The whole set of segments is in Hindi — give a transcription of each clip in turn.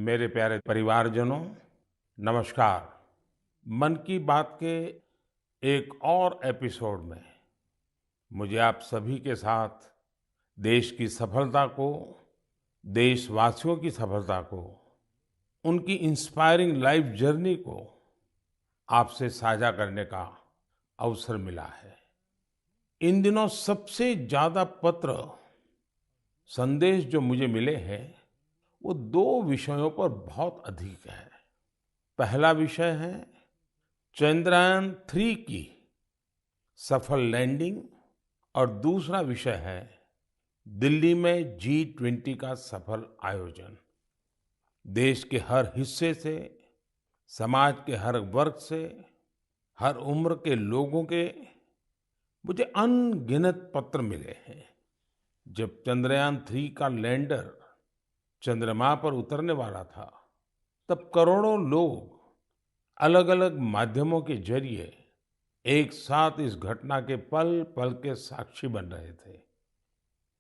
मेरे प्यारे परिवारजनों, नमस्कार। मन की बात के एक और एपिसोड में मुझे आप सभी के साथ देश की सफलता को, देशवासियों की सफलता को, उनकी इंस्पायरिंग लाइफ जर्नी को आपसे साझा करने का अवसर मिला है। इन दिनों सबसे ज्यादा पत्र, संदेश जो मुझे मिले हैं, वो दो विषयों पर बहुत अधिक है। पहला विषय है चंद्रयान-3 की सफल लैंडिंग और दूसरा विषय है दिल्ली में G20 का सफल आयोजन। देश के हर हिस्से से, समाज के हर वर्ग से, हर उम्र के लोगों के मुझे अनगिनत पत्र मिले हैं। जब चंद्रयान-3 का लैंडर चंद्रमा पर उतरने वाला था, तब करोड़ों लोग अलग-अलग माध्यमों के जरिए एक साथ इस घटना के पल-पल के साक्षी बन रहे थे।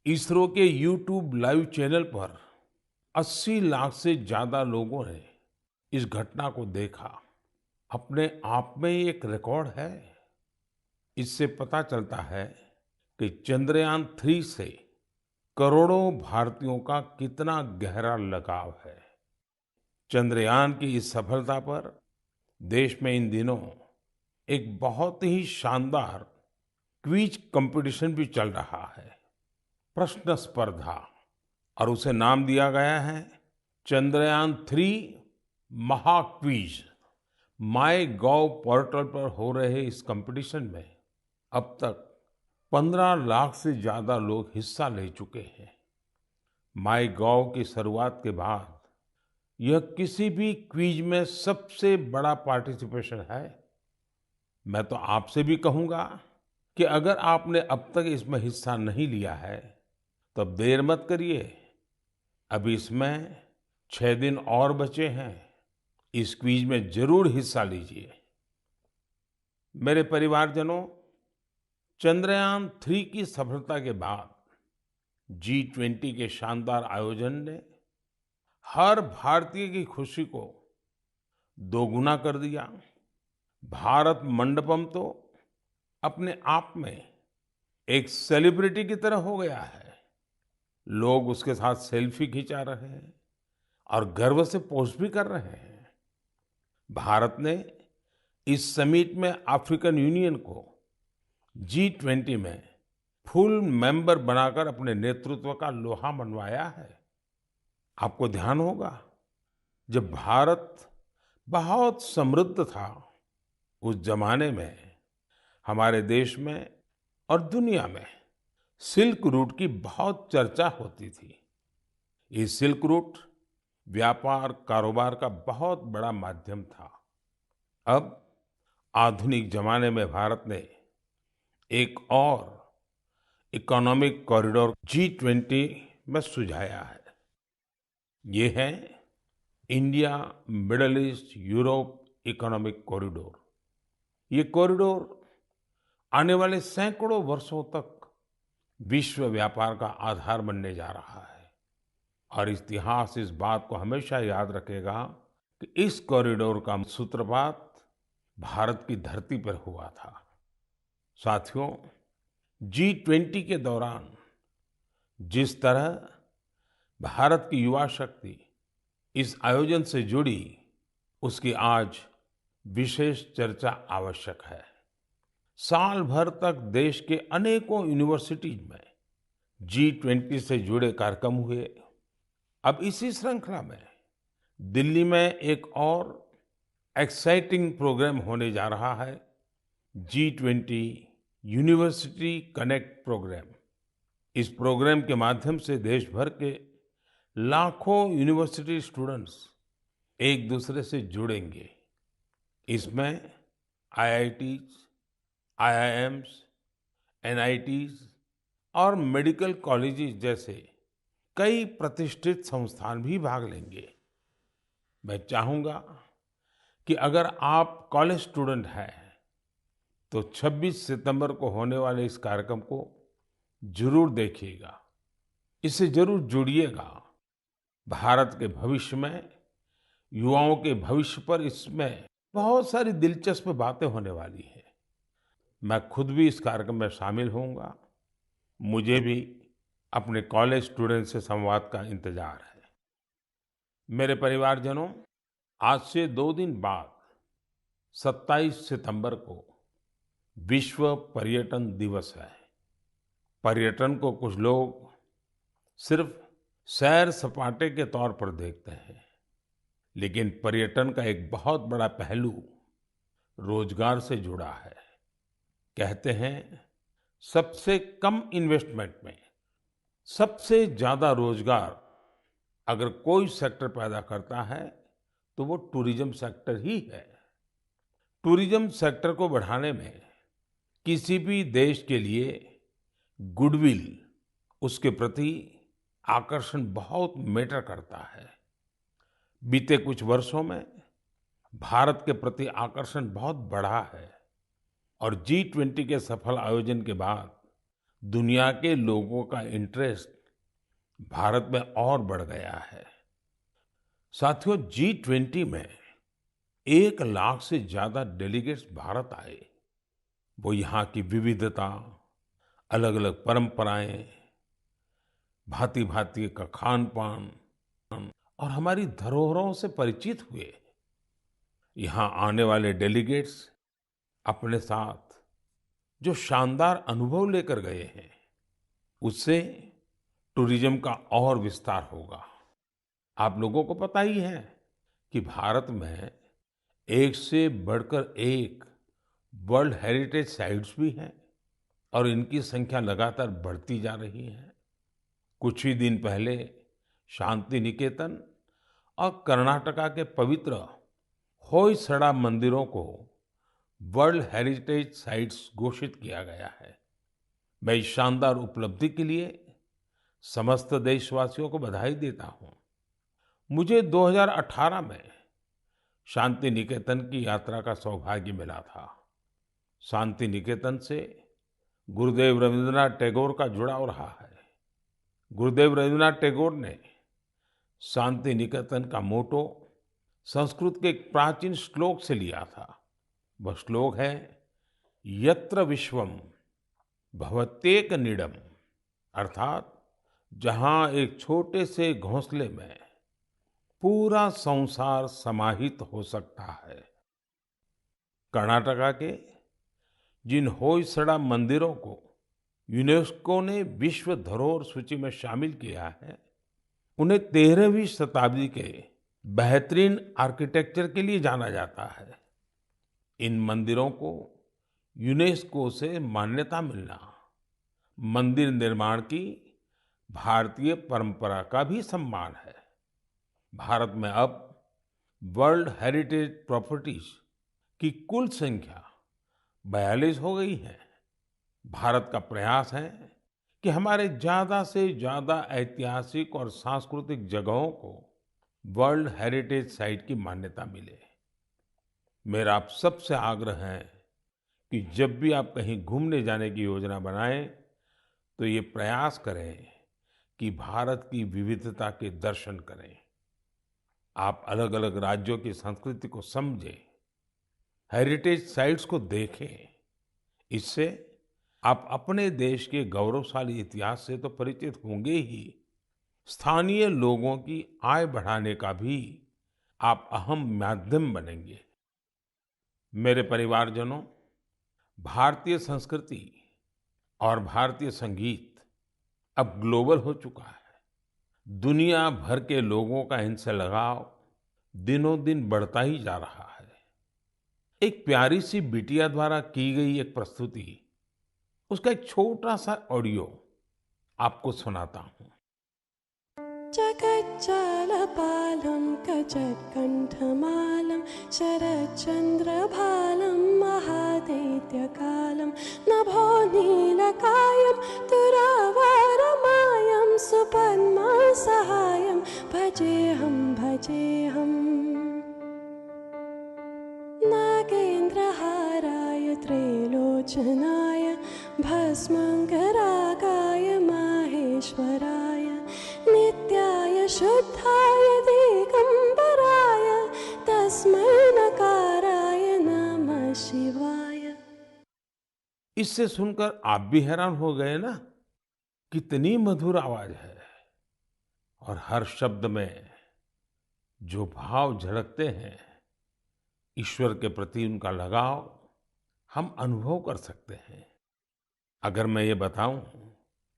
इसरो के यूट्यूब लाइव चैनल पर 80 लाख से ज्यादा लोगों ने इस घटना को देखा। अपने आप में ये एक रिकॉर्ड है। इससे पता चलता है कि चंद्रयान-3 से करोड़ों भारतीयों का कितना गहरा लगाव है। चंद्रयान की इस सफलता पर देश में इन दिनों एक बहुत ही शानदार क्विज कंपटीशन भी चल रहा है, प्रश्न स्पर्धा, और उसे नाम दिया गया है चंद्रयान-3 महाक्विज। माय गॉव पोर्टल पर हो रहे इस कंपटीशन में अब तक 15 लाख से ज्यादा लोग हिस्सा ले चुके हैं। माय गॉव की शुरुआत के बाद यह किसी भी क्विज में सबसे बड़ा पार्टिसिपेशन है। मैं तो आपसे भी कहूंगा कि अगर आपने अब तक इसमें हिस्सा नहीं लिया है, तो अब देर मत करिए। अभी इसमें 6 दिन और बचे हैं। इस क्विज में जरूर हिस्सा लीजिए। मेरे परिवारजनों, चंद्रयान-3 की सफलता के बाद G20 के शानदार आयोजन ने हर भारतीय की खुशी को दोगुना कर दिया। भारत मंडपम तो अपने आप में एक सेलिब्रिटी की तरह हो गया है। लोग उसके साथ सेल्फी खिंचा रहे हैं और गर्व से पोस्ट भी कर रहे हैं। भारत ने इस समिट में अफ्रीकन यूनियन को G20 में फुल मेंबर बनाकर अपने नेतृत्व का लोहा मनवाया है। आपको ध्यान होगा, जब भारत बहुत समृद्ध था, उस जमाने में हमारे देश में और दुनिया में सिल्क रूट की बहुत चर्चा होती थी। ये सिल्क रूट व्यापार कारोबार का बहुत बड़ा माध्यम था। अब आधुनिक जमाने में भारत ने एक और इकोनॉमिक कॉरिडोर G20 में सुझाया है। ये है India middle east Europe economic corridor. ये कॉरिडोर आने वाले सैकड़ों वर्षों तक विश्व व्यापार का आधार बनने जा रहा है। और इतिहास इस बात को हमेशा याद रखेगा कि इस कॉरिडोर का सूत्रपात भारत की धरती पर हुआ था। साथियों, G20 के दौरान जिस तरह भारत की युवा शक्ति इस आयोजन से जुड़ी, उसकी आज विशेष चर्चा आवश्यक है। साल भर तक देश के अनेकों यूनिवर्सिटीज में G20 से जुड़े कार्यक्रम हुए। अब इसी श्रृंखला में दिल्ली में एक और एक्साइटिंग प्रोग्राम होने जा रहा है, G20 यूनिवर्सिटी कनेक्ट प्रोग्राम। इस प्रोग्राम के माध्यम से देश भर के लाखों यूनिवर्सिटी स्टूडेंट्स एक दूसरे से जुड़ेंगे। इसमें IITs, IIMs, NITs और मेडिकल कॉलेजेस जैसे कई प्रतिष्ठित संस्थान भी भाग लेंगे। मैं चाहूंगा कि अगर आप कॉलेज स्टूडेंट हैं, तो 26 सितंबर को होने वाले इस कार्यक्रम को जरूर देखिएगा। इससे जरूर जुड़िएगा। भारत के भविष्य में युवाओं के भविष्य पर इसमें बहुत सारी दिलचस्प बातें होने वाली हैं। मैं खुद भी इस कार्यक्रम में शामिल होऊंगा। मुझे भी अपने कॉलेज स्टूडेंट से संवाद का इंतजार है। मेरे परिवारजनों, आज से 2 दिन बाद 27 सितंबर को विश्व पर्यटन दिवस है। पर्यटन को कुछ लोग सिर्फ सैर सपाटे के तौर पर देखते हैं, लेकिन पर्यटन का एक बहुत बड़ा पहलू रोजगार से जुड़ा है। कहते हैं, सबसे कम इन्वेस्टमेंट में सबसे ज्यादा रोजगार अगर कोई सेक्टर पैदा करता है तो वो टूरिज्म सेक्टर ही है। टूरिज्म सेक्टर को बढ़ाने में किसी भी देश के लिए गुडविल, उसके प्रति आकर्षण बहुत मैटर करता है। बीते कुछ वर्षों में भारत के प्रति आकर्षण बहुत बढ़ा है और G20 के सफल आयोजन के बाद दुनिया के लोगों का इंटरेस्ट भारत में और बढ़ गया है। साथियों, G20 में 1 लाख से ज्यादा डेलीगेट्स भारत आए। वो यहाँ की विविधता, अलग अलग परंपराएं, भांति भांति का खान पान और हमारी धरोहरों से परिचित हुए। यहाँ आने वाले डेलीगेट्स अपने साथ जो शानदार अनुभव लेकर गए हैं, उससे टूरिज्म का और विस्तार होगा। आप लोगों को पता ही है कि भारत में एक से बढ़कर एक वर्ल्ड हेरिटेज साइट्स भी हैं और इनकी संख्या लगातार बढ़ती जा रही है। कुछ ही दिन पहले शांति निकेतन और कर्नाटका के पवित्र होयसड़ा मंदिरों को वर्ल्ड हेरिटेज साइट्स घोषित किया गया है। मैं इस शानदार उपलब्धि के लिए समस्त देशवासियों को बधाई देता हूं। मुझे 2018 में शांति निकेतन की यात्रा का सौभाग्य मिला था। शांति निकेतन से गुरुदेव रवींद्रनाथ टैगोर का जुड़ाव रहा है। गुरुदेव रवींद्रनाथ टैगोर ने शांति निकेतन का मोटो संस्कृत के एक प्राचीन श्लोक से लिया था। वह श्लोक है, यत्र विश्वम भवत्येक नीडम, अर्थात जहां एक छोटे से घोंसले में पूरा संसार समाहित हो सकता है। कर्नाटका के जिन होयसड़ा मंदिरों को यूनेस्को ने विश्व धरोहर सूची में शामिल किया है, उन्हें 13वीं शताब्दी के बेहतरीन आर्किटेक्चर के लिए जाना जाता है। इन मंदिरों को यूनेस्को से मान्यता मिलना मंदिर निर्माण की भारतीय परंपरा का भी सम्मान है। भारत में अब वर्ल्ड हेरिटेज प्रॉपर्टीज की कुल संख्या 42 हो गई है। भारत का प्रयास है कि हमारे ज्यादा से ज्यादा ऐतिहासिक और सांस्कृतिक जगहों को वर्ल्ड हेरिटेज साइट की मान्यता मिले। मेरा आप सबसे आग्रह है कि जब भी आप कहीं घूमने जाने की योजना बनाएं तो ये प्रयास करें कि भारत की विविधता के दर्शन करें। आप अलग अलग राज्यों की संस्कृति को समझें, हेरिटेज साइट्स को देखें। इससे आप अपने देश के गौरवशाली इतिहास से तो परिचित होंगे ही, स्थानीय लोगों की आय बढ़ाने का भी आप अहम माध्यम बनेंगे। मेरे परिवारजनों, भारतीय संस्कृति और भारतीय संगीत अब ग्लोबल हो चुका है। दुनिया भर के लोगों का इनसे लगाव दिनों दिन बढ़ता ही जा रहा है। एक प्यारी सी बिटिया द्वारा की गई एक प्रस्तुति, उसका एक छोटा सा ऑडियो आपको सुनाता हूं। जगज्जालपालं कजत्कण्ठमालं शरच्चन्द्रभालं महादैत्यकालं नभो नीलकायं दुरावारमायं सुपद्मसहायं भजेऽहं भजेऽहम्। नागेन्द्रहाराय त्रैलोचनाय भस्मङ्गरागाय माहेश्वराय नित्याय शुद्धाय दिगम्बराय इससे सुनकर आप भी हैरान हो गए ना, कितनी मधुर आवाज है और हर शब्द में जो भाव झलकते हैं, ईश्वर के प्रति उनका लगाव हम अनुभव कर सकते हैं। अगर मैं ये बताऊं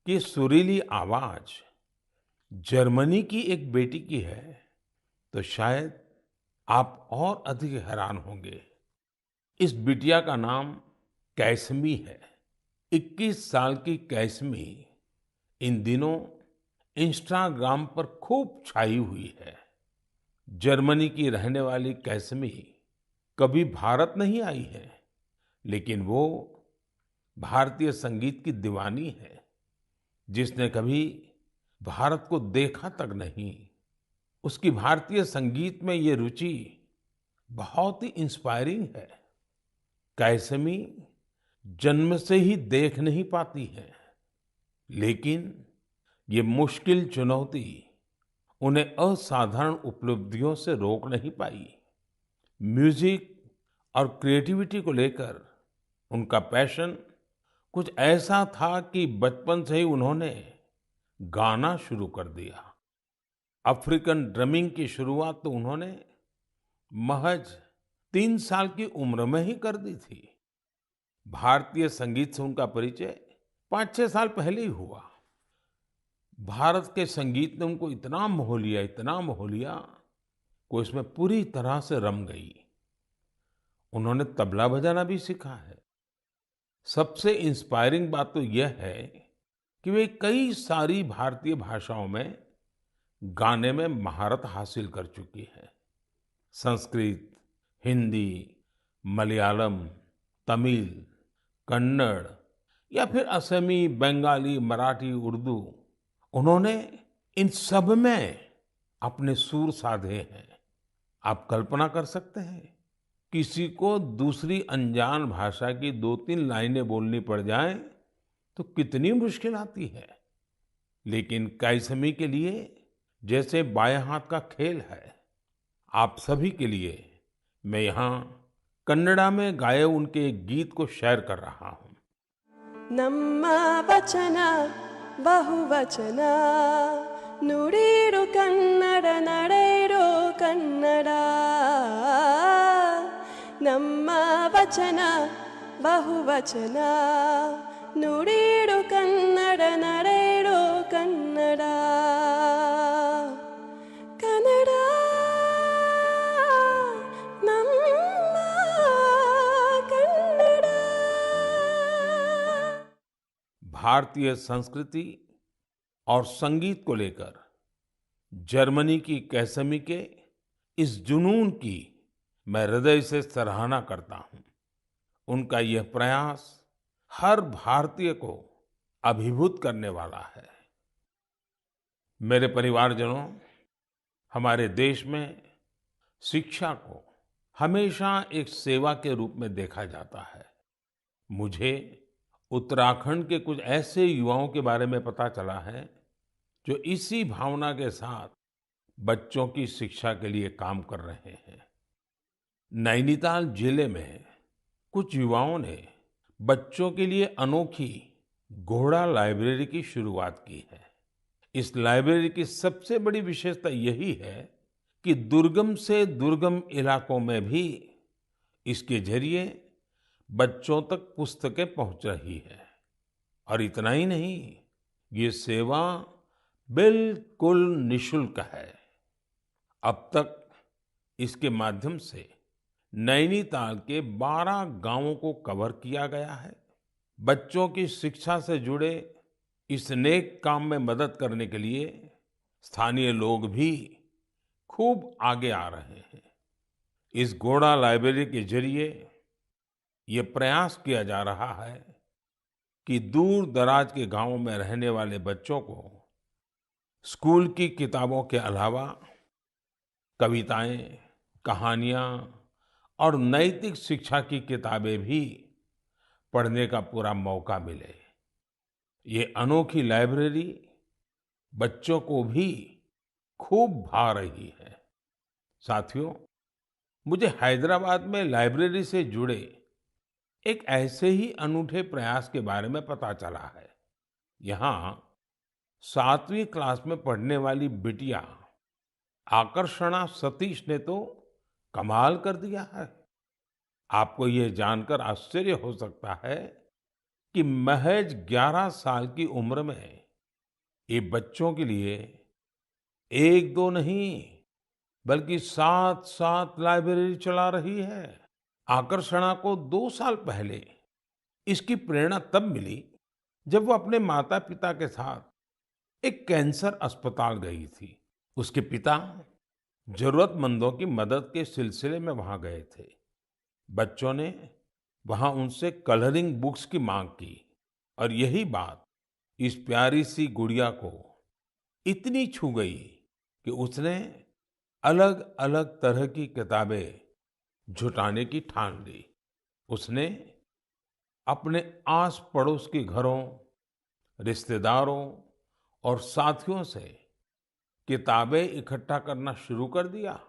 कि सुरीली आवाज जर्मनी की एक बेटी की है, तो शायद आप और अधिक हैरान होंगे। इस बिटिया का नाम कैसमी है। 21 साल की कैसमी इन दिनों इंस्टाग्राम पर खूब छाई हुई है। जर्मनी की रहने वाली कैसमी कभी भारत नहीं आई है, लेकिन वो भारतीय संगीत की दीवानी है, जिसने कभी भारत को देखा तक नहीं। उसकी भारतीय संगीत में ये रुचि बहुत ही इंस्पायरिंग है। कैसमी जन्म से ही देख नहीं पाती है, लेकिन ये मुश्किल चुनौती उन्हें असाधारण उपलब्धियों से रोक नहीं पाई। म्यूजिक और क्रिएटिविटी को लेकर उनका पैशन कुछ ऐसा था कि बचपन से ही उन्होंने गाना शुरू कर दिया। अफ्रीकन ड्रमिंग की शुरुआत तो उन्होंने महज 3 साल की उम्र में ही कर दी थी। भारतीय संगीत से उनका परिचय 5-6 साल पहले ही हुआ। भारत के संगीत ने उनको इतना मोह लिया, इतना मोह लिया, कि इसमें पूरी तरह से रम गई। उन्होंने तबला बजाना भी सीखा है। सबसे इंस्पायरिंग बात तो यह है कि वे कई सारी भारतीय भाषाओं में गाने में महारत हासिल कर चुकी है। संस्कृत, हिंदी, मलयालम, तमिल, कन्नड़ या फिर असमी, बंगाली, मराठी, उर्दू, उन्होंने इन सब में अपने सुर साधे हैं। आप कल्पना कर सकते हैं, किसी को दूसरी अनजान भाषा की 2-3 लाइनें बोलनी पड़ जाएं तो कितनी मुश्किल आती है। लेकिन कैसमी के लिए जैसे बाएं हाथ का खेल है। आप सभी के लिए मैं यहाँ कन्नड़ा में गाए उनके एक गीत को शेयर कर रहा हूँ। ನಮ್ಮ ವಚನ ಬಹುವಚನ ನುಡಿರು ಕನ್ನಡ ನಡೆಯಿರೋ ಕನ್ನಡ ನಮ್ಮ ವಚನ ಬಹುವಚನ ನುಡಿರು ಕನ್ನಡ ನಡೆಯಿರೋ ಕನ್ನಡ ಕನ್ನಡ ನಮ್ಮ ಕನ್ನಡ भारतीय संस्कृति और संगीत को लेकर जर्मनी की कैसमी के इस जुनून की मैं हृदय से सराहना करता हूं। उनका यह प्रयास हर भारतीय को अभिभूत करने वाला है। मेरे परिवारजनों, हमारे देश में शिक्षा को हमेशा एक सेवा के रूप में देखा जाता है। मुझे उत्तराखंड के कुछ ऐसे युवाओं के बारे में पता चला है जो इसी भावना के साथ बच्चों की शिक्षा के लिए काम कर रहे हैं। नैनीताल जिले में कुछ युवाओं ने बच्चों के लिए अनोखी घोड़ा लाइब्रेरी की शुरुआत की है। इस लाइब्रेरी की सबसे बड़ी विशेषता यही है कि दुर्गम से दुर्गम इलाकों में भी इसके जरिए बच्चों तक पुस्तकें पहुंच रही है। और इतना ही नहीं, ये सेवा बिल्कुल निशुल्क है। अब तक इसके माध्यम से नैनीताल के 12 गांवों को कवर किया गया है। बच्चों की शिक्षा से जुड़े इस नेक काम में मदद करने के लिए स्थानीय लोग भी खूब आगे आ रहे हैं। इस घोड़ा लाइब्रेरी के जरिए ये प्रयास किया जा रहा है कि दूर दराज के गांवों में रहने वाले बच्चों को स्कूल की किताबों के अलावा कविताएं, कहानियां और नैतिक शिक्षा की किताबें भी पढ़ने का पूरा मौका मिले। ये अनोखी लाइब्रेरी बच्चों को भी खूब भा रही है। साथियों, मुझे हैदराबाद में लाइब्रेरी से जुड़े एक ऐसे ही अनूठे प्रयास के बारे में पता चला है। यहाँ 7वीं क्लास में पढ़ने वाली बिटिया आकर्षणा सतीश ने तो कमाल कर दिया है। आपको ये जानकर आश्चर्य हो सकता है कि महज 11 साल की उम्र में ये बच्चों के लिए एक दो नहीं बल्कि 7 लाइब्रेरी चला रही है। आकर्षणा को 2 साल पहले इसकी प्रेरणा तब मिली जब वो अपने माता पिता के साथ एक कैंसर अस्पताल गई थी। उसके पिता जरूरतमंदों की मदद के सिलसिले में वहां गए थे। बच्चों ने वहां उनसे कलरिंग बुक्स की मांग की और यही बात इस प्यारी सी गुड़िया को इतनी छू गई कि उसने अलग अलग तरह की किताबें जुटाने की ठान ली। उसने अपने आस पड़ोस के घरों, रिश्तेदारों और साथियों से किताबें इकट्ठा करना शुरू कर दिया।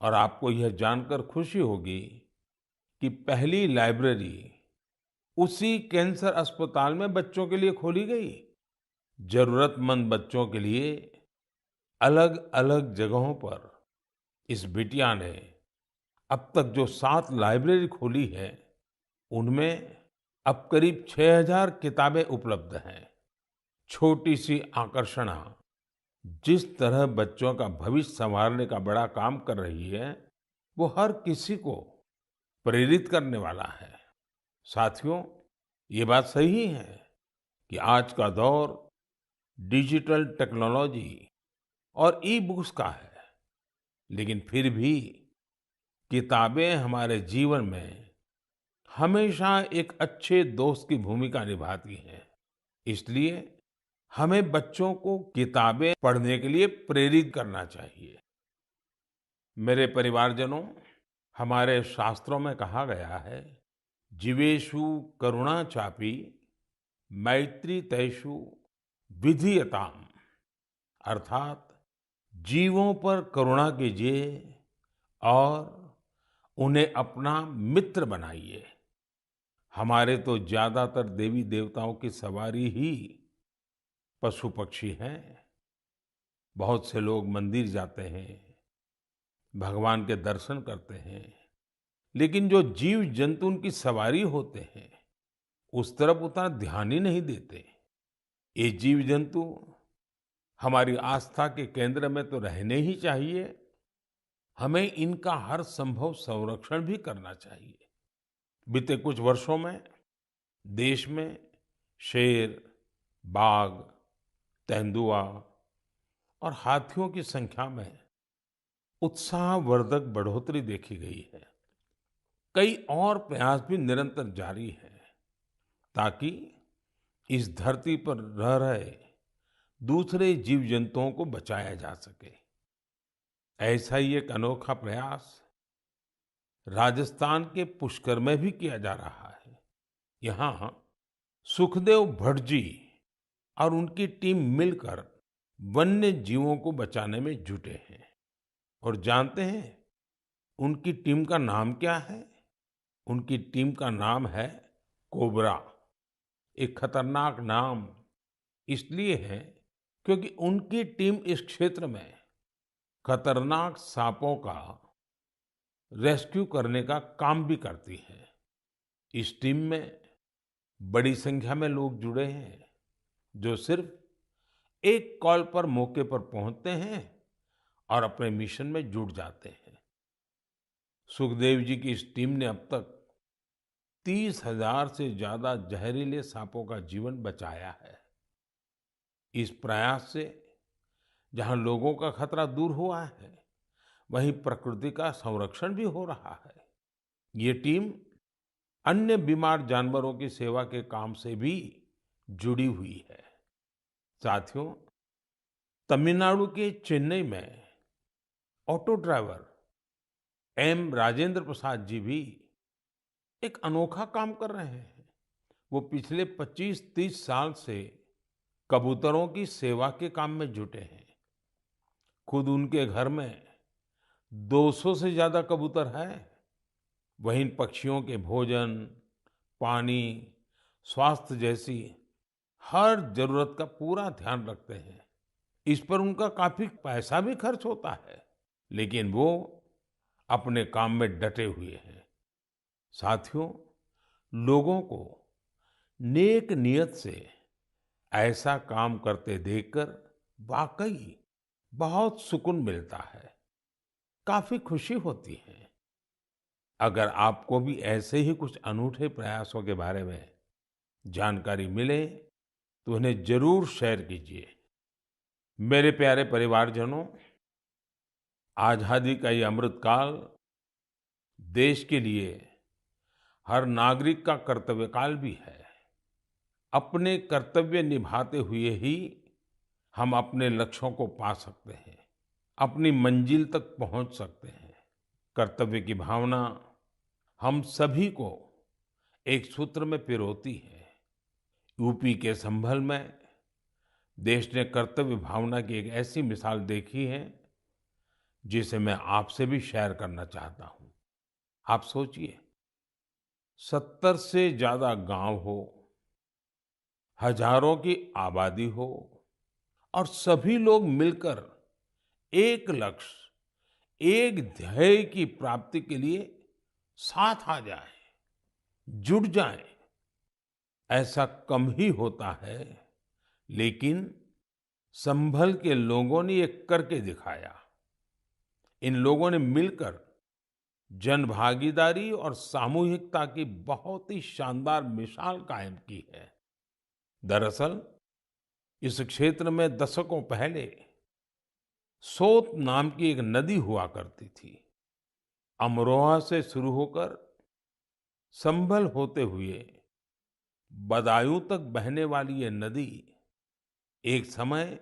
और आपको यह जानकर खुशी होगी कि पहली लाइब्रेरी उसी कैंसर अस्पताल में बच्चों के लिए खोली गई। जरूरतमंद बच्चों के लिए अलग अलग जगहों पर इस बिटिया ने अब तक जो 7 लाइब्रेरी खोली है उनमें अब करीब 6000 किताबें उपलब्ध हैं। छोटी सी आकर्षणा जिस तरह बच्चों का भविष्य संवारने का बड़ा काम कर रही है वो हर किसी को प्रेरित करने वाला है। साथियों, ये बात सही है कि आज का दौर डिजिटल टेक्नोलॉजी और ई बुक्स का है, लेकिन फिर भी किताबें हमारे जीवन में हमेशा एक अच्छे दोस्त की भूमिका निभाती हैं। इसलिए हमें बच्चों को किताबें पढ़ने के लिए प्रेरित करना चाहिए। मेरे परिवारजनों, हमारे शास्त्रों में कहा गया है, जीवेषु करुणा चापि मैत्री तेषु विधीयताम। अर्थात जीवों पर करुणा कीजिए और उन्हें अपना मित्र बनाइए। हमारे तो ज्यादातर देवी देवताओं की सवारी ही पशु पक्षी हैं। बहुत से लोग मंदिर जाते हैं, भगवान के दर्शन करते हैं, लेकिन जो जीव जंतु उनकी सवारी होते हैं उस तरफ उतना ध्यान ही नहीं देते। ये जीव जंतु हमारी आस्था के केंद्र में तो रहने ही चाहिए, हमें इनका हर संभव संरक्षण भी करना चाहिए। बीते कुछ वर्षों में देश में शेर, बाघ, तेंदुआ और हाथियों की संख्या में उत्साहवर्धक बढ़ोतरी देखी गई है। कई और प्रयास भी निरंतर जारी हैं ताकि इस धरती पर रह रहे दूसरे जीव जंतुओं को बचाया जा सके। ऐसा ही एक अनोखा प्रयास राजस्थान के पुष्कर में भी किया जा रहा है। यहाँ सुखदेव भट्ट जी और उनकी टीम मिलकर वन्य जीवों को बचाने में जुटे हैं। और जानते हैं उनकी टीम का नाम क्या है? उनकी टीम का नाम है कोबरा। एक खतरनाक नाम इसलिए है क्योंकि उनकी टीम इस क्षेत्र में खतरनाक सांपों का रेस्क्यू करने का काम भी करती है। इस टीम में बड़ी संख्या में लोग जुड़े हैं जो सिर्फ एक कॉल पर मौके पर पहुंचते हैं और अपने मिशन में जुट जाते हैं। सुखदेव जी की इस टीम ने अब तक 30,000 से ज्यादा जहरीले सांपों का जीवन बचाया है। इस प्रयास से जहां लोगों का खतरा दूर हुआ है, वहीं प्रकृति का संरक्षण भी हो रहा है। ये टीम अन्य बीमार जानवरों की सेवा के काम से भी जुड़ी हुई है। साथियों, तमिलनाडु के चेन्नई में auto driver M Rajendra Prasad ji भी एक अनोखा काम कर रहे हैं। वो पिछले 25-30 साल से कबूतरों की सेवा के काम में जुटे हैं। खुद उनके घर में 200 से ज्यादा कबूतर हैं। वहीं इन पक्षियों के भोजन, पानी, स्वास्थ्य जैसी हर जरूरत का पूरा ध्यान रखते हैं। इस पर उनका काफी पैसा भी खर्च होता है, लेकिन वो अपने काम में डटे हुए हैं। साथियों, लोगों को नेक नियत से ऐसा काम करते देखकर वाकई बहुत सुकून मिलता है, काफी खुशी होती है। अगर आपको भी ऐसे ही कुछ अनूठे प्रयासों के बारे में जानकारी मिले तो उन्हें जरूर शेयर कीजिए। मेरे प्यारे परिवारजनों, आजादी का ये अमृत काल देश के लिए हर नागरिक का कर्तव्य काल भी है। अपने कर्तव्य निभाते हुए ही हम अपने लक्ष्यों को पा सकते हैं, अपनी मंजिल तक पहुंच सकते हैं। कर्तव्य की भावना हम सभी को एक सूत्र में पिरोती है। यूपी के संभल में देश ने कर्तव्य भावना की एक ऐसी मिसाल देखी है जिसे मैं आपसे भी शेयर करना चाहता हूं। आप सोचिए, 70 से ज्यादा गांव हो, हजारों की आबादी हो और सभी लोग मिलकर एक लक्ष्य, एक ध्येय की प्राप्ति के लिए साथ आ जाए, जुट जाए। ऐसा कम ही होता है, लेकिन संभल के लोगों ने ये करके दिखाया। इन लोगों ने मिलकर जन भागीदारी और सामूहिकता की बहुत ही शानदार मिसाल कायम की है। दरअसल इस क्षेत्र में दशकों पहले सोत नाम की एक नदी हुआ करती थी। अमरोहा से शुरू होकर संभल होते हुए बदायूं तक बहने वाली ये नदी एक समय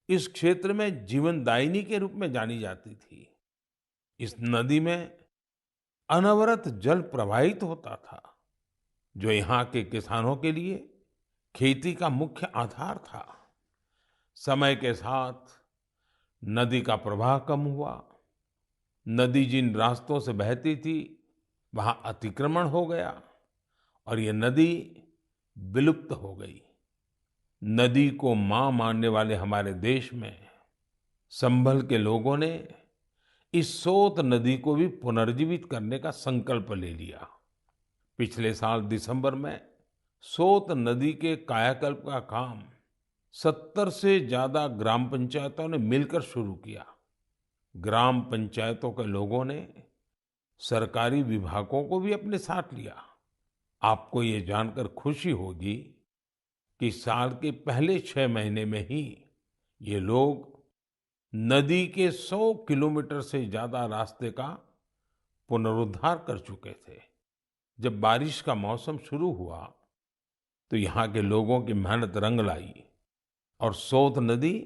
इस क्षेत्र में जीवनदायिनी के रूप में जानी जाती थी। इस नदी में अनवरत जल प्रवाहित होता था, जो यहाँ के किसानों के लिए खेती का मुख्य आधार था। समय के साथ नदी का प्रवाह कम हुआ। नदी जिन रास्तों से बहती थी वहां अतिक्रमण हो गया और ये नदी विलुप्त हो गई। नदी को मां मानने वाले हमारे देश में संभल के लोगों ने इस सोत नदी को भी पुनर्जीवित करने का संकल्प ले लिया। पिछले साल दिसंबर में सोत नदी के कायाकल्प का काम 70 से ज्यादा ग्राम पंचायतों ने मिलकर शुरू किया। ग्राम पंचायतों के लोगों ने सरकारी विभागों को भी अपने साथ लिया। आपको ये जानकर खुशी होगी कि साल के पहले 6 महीने में ही ये लोग नदी के 100 किलोमीटर से ज्यादा रास्ते का पुनरुद्धार कर चुके थे। जब बारिश का मौसम शुरू हुआ तो यहाँ के लोगों की मेहनत रंग लाई और सोत नदी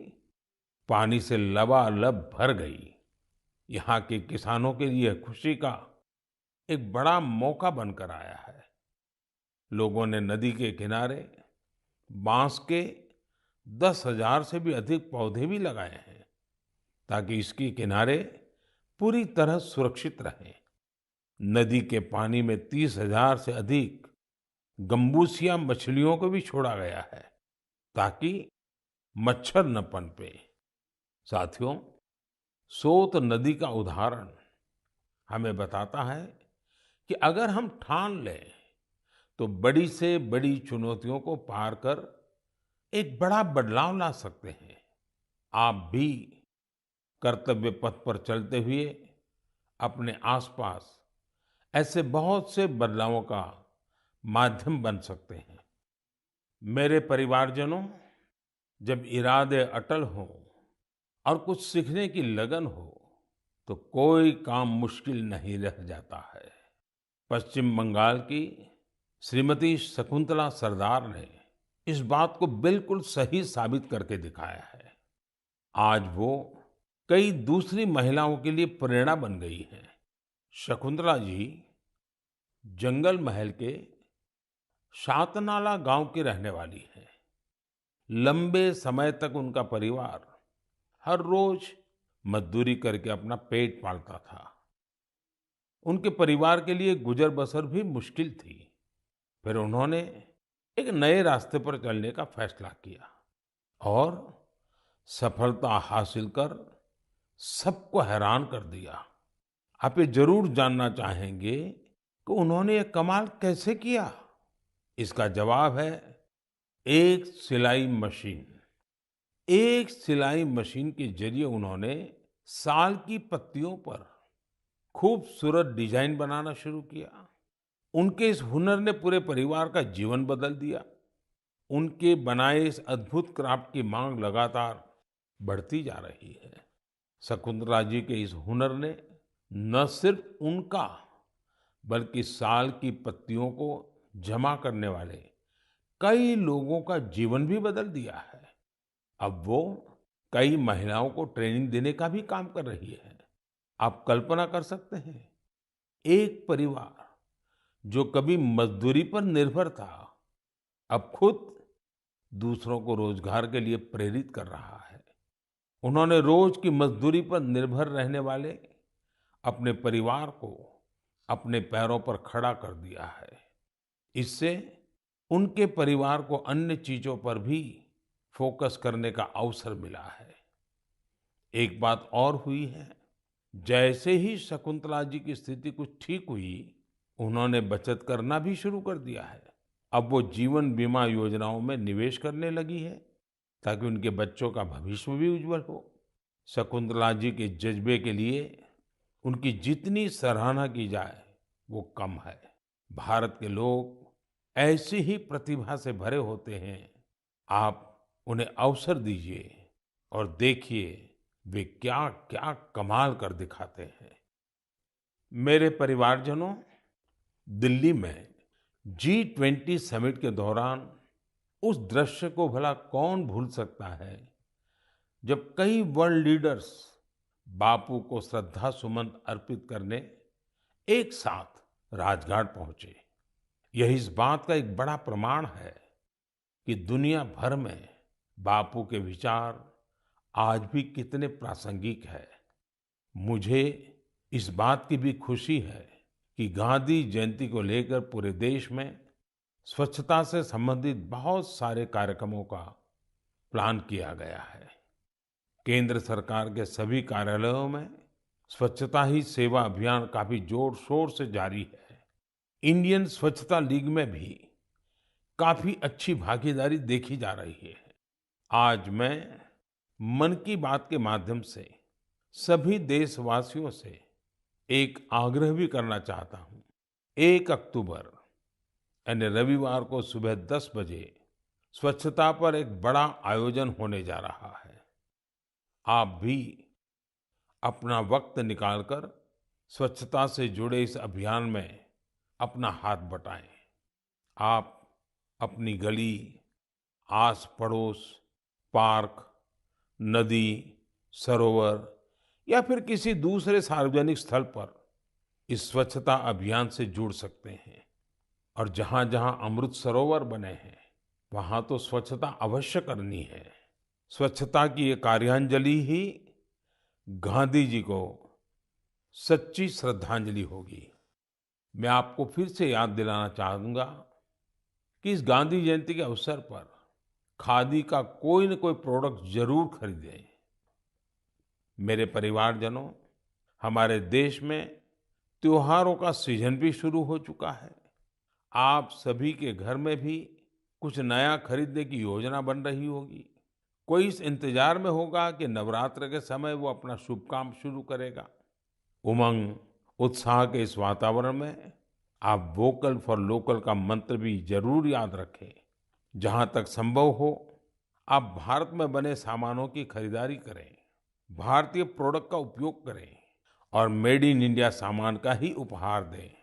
पानी से लबालब भर गई। यहाँ के किसानों के लिए खुशी का एक बड़ा मौका बनकर आया है। लोगों ने नदी के किनारे बांस के 10,000 से भी अधिक पौधे भी लगाए हैं ताकि इसके किनारे पूरी तरह सुरक्षित रहें। नदी के पानी में 30,000 से अधिक गम्बूसिया मछलियों को भी छोड़ा गया है ताकि मच्छर न पनपे। साथियों, सोत नदी का उदाहरण हमें बताता है कि अगर हम ठान लें तो बड़ी से बड़ी चुनौतियों को पार कर एक बड़ा बदलाव ला सकते हैं। आप भी कर्तव्य पथ पर चलते हुए अपने आसपास ऐसे बहुत से बदलावों का माध्यम बन सकते हैं। मेरे परिवारजनों, जब इरादे अटल हों और कुछ सीखने की लगन हो तो कोई काम मुश्किल नहीं रह जाता है। पश्चिम बंगाल की श्रीमती शकुंतला सरदार ने इस बात को बिल्कुल सही साबित करके दिखाया है। आज वो कई दूसरी महिलाओं के लिए प्रेरणा बन गई हैं। शकुंतला जी जंगल महल के शातनाला गांव की रहने वाली हैं। लंबे समय तक उनका परिवार हर रोज मजदूरी करके अपना पेट पालता था। उनके परिवार के लिए गुजर बसर भी मुश्किल थी। फिर उन्होंने एक नए रास्ते पर चलने का फैसला किया और सफलता हासिल कर सबको हैरान कर दिया। आप ये जरूर जानना चाहेंगे कि उन्होंने ये कमाल कैसे किया? इसका जवाब है एक सिलाई मशीन। एक सिलाई मशीन के जरिए उन्होंने साल की पत्तियों पर खूबसूरत डिजाइन बनाना शुरू किया। उनके इस हुनर ने पूरे परिवार का जीवन बदल दिया। उनके बनाए इस अद्भुत क्राफ्ट की मांग लगातार बढ़ती जा रही है। शकुंतला जी के इस हुनर ने न सिर्फ उनका बल्कि साल की पत्तियों को जमा करने वाले कई लोगों का जीवन भी बदल दिया है। अब वो कई महिलाओं को ट्रेनिंग देने का भी काम कर रही है। आप कल्पना कर सकते हैं, एक परिवार जो कभी मजदूरी पर निर्भर था, अब खुद दूसरों को रोजगार के लिए प्रेरित कर रहा है। उन्होंने रोज की मजदूरी पर निर्भर रहने वाले अपने परिवार को अपने पैरों पर खड़ा कर दिया है। इससे उनके परिवार को अन्य चीजों पर भी फोकस करने का अवसर मिला है। एक बात और हुई है, जैसे ही शकुंतला जी की स्थिति कुछ ठीक हुई, उन्होंने बचत करना भी शुरू कर दिया है। अब वो जीवन बीमा योजनाओं में निवेश करने लगी है ताकि उनके बच्चों का भविष्य भी उज्जवल हो। शकुंतला जी के जज्बे के लिए उनकी जितनी सराहना की जाए वो कम है। भारत के लोग ऐसी ही प्रतिभा से भरे होते हैं। आप उन्हें अवसर दीजिए और देखिए वे क्या क्या कमाल कर दिखाते हैं। मेरे परिवारजनों, दिल्ली में G20 समिट के दौरान उस दृश्य को भला कौन भूल सकता है जब कई वर्ल्ड लीडर्स बापू को श्रद्धा सुमन अर्पित करने एक साथ राजघाट पहुंचे। यह इस बात का एक बड़ा प्रमाण है कि दुनिया भर में बापू के विचार आज भी कितने प्रासंगिक है। मुझे इस बात की भी खुशी है कि गांधी जयंती को लेकर पूरे देश में स्वच्छता से संबंधित बहुत सारे कार्यक्रमों का प्लान किया गया है। केंद्र सरकार के सभी कार्यालयों में स्वच्छता ही सेवा अभियान काफी जोर शोर से जारी है। इंडियन स्वच्छता लीग में भी काफी अच्छी भागीदारी देखी जा रही है। आज मैं मन की बात के माध्यम से सभी देशवासियों से एक आग्रह भी करना चाहता हूं। 1 अक्टूबर यानी रविवार को सुबह 10 बजे स्वच्छता पर एक बड़ा आयोजन होने जा रहा है। आप भी अपना वक्त निकालकर स्वच्छता से जुड़े इस अभियान में अपना हाथ बटाएं। आप अपनी गली, आस पड़ोस, पार्क, नदी, सरोवर या फिर किसी दूसरे सार्वजनिक स्थल पर इस स्वच्छता अभियान से जुड़ सकते हैं। और जहां-जहां अमृत सरोवर बने हैं, वहां तो स्वच्छता अवश्य करनी है। स्वच्छता की ये कार्यांजलि ही गांधी जी को सच्ची श्रद्धांजलि होगी। मैं आपको फिर से याद दिलाना चाहूंगा कि इस गांधी जयंती के अवसर पर खादी का कोई न कोई प्रोडक्ट जरूर खरीदें। मेरे परिवारजनों, हमारे देश में त्योहारों का सीजन भी शुरू हो चुका है। आप सभी के घर में भी कुछ नया खरीदने की योजना बन रही होगी। कोई इस इंतजार में होगा कि नवरात्र के समय वो अपना शुभ काम शुरू करेगा। उमंग, उत्साह के इस वातावरण में आप वोकल फॉर लोकल का मंत्र भी जरूर याद रखें। जहां तक संभव हो, आप भारत में बने सामानों की खरीदारी करें, भारतीय प्रोडक्ट का उपयोग करें और मेड इन इंडिया सामान का ही उपहार दें।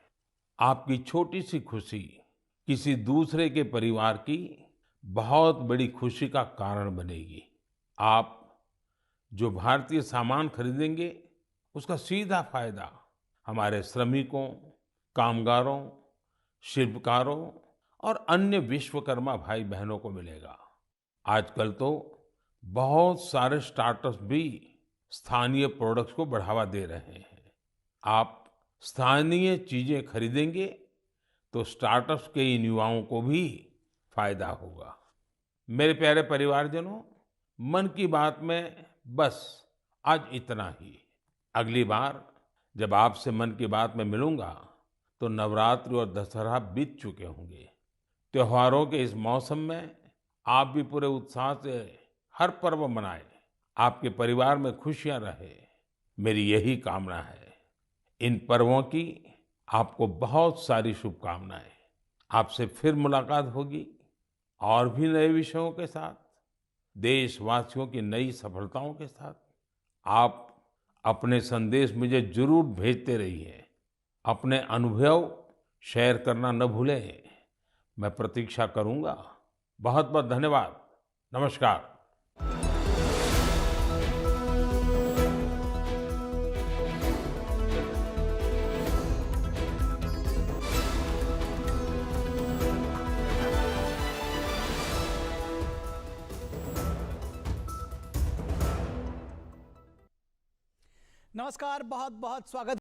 आपकी छोटी सी खुशी किसी दूसरे के परिवार की बहुत बड़ी खुशी का कारण बनेगी। आप जो भारतीय सामान खरीदेंगे, उसका सीधा फायदा हमारे श्रमिकों, कामगारों, शिल्पकारों और अन्य विश्वकर्मा भाई बहनों को मिलेगा। आजकल तो बहुत सारे स्टार्टअप्स भी स्थानीय प्रोडक्ट्स को बढ़ावा दे रहे हैं। आप स्थानीय चीजें खरीदेंगे तो स्टार्टअप्स के इन युवाओं को भी फायदा होगा। मेरे प्यारे परिवारजनों, मन की बात में बस आज इतना ही। अगली बार जब आपसे मन की बात में मिलूंगा तो नवरात्रि और दशहरा बीत चुके होंगे। त्योहारों के इस मौसम में आप भी पूरे उत्साह से हर पर्व मनाएं, आपके परिवार में खुशियां रहे, मेरी यही कामना है। इन पर्वों की आपको बहुत सारी शुभकामनाएं। आपसे फिर मुलाकात होगी और भी नए विषयों के साथ, देशवासियों की नई सफलताओं के साथ। आप अपने संदेश मुझे जरूर भेजते रहिए। अपने अनुभव शेयर करना न भूलें। मैं प्रतीक्षा करूंगा। बहुत बहुत धन्यवाद। नमस्कार। नमस्कार, बहुत बहुत स्वागत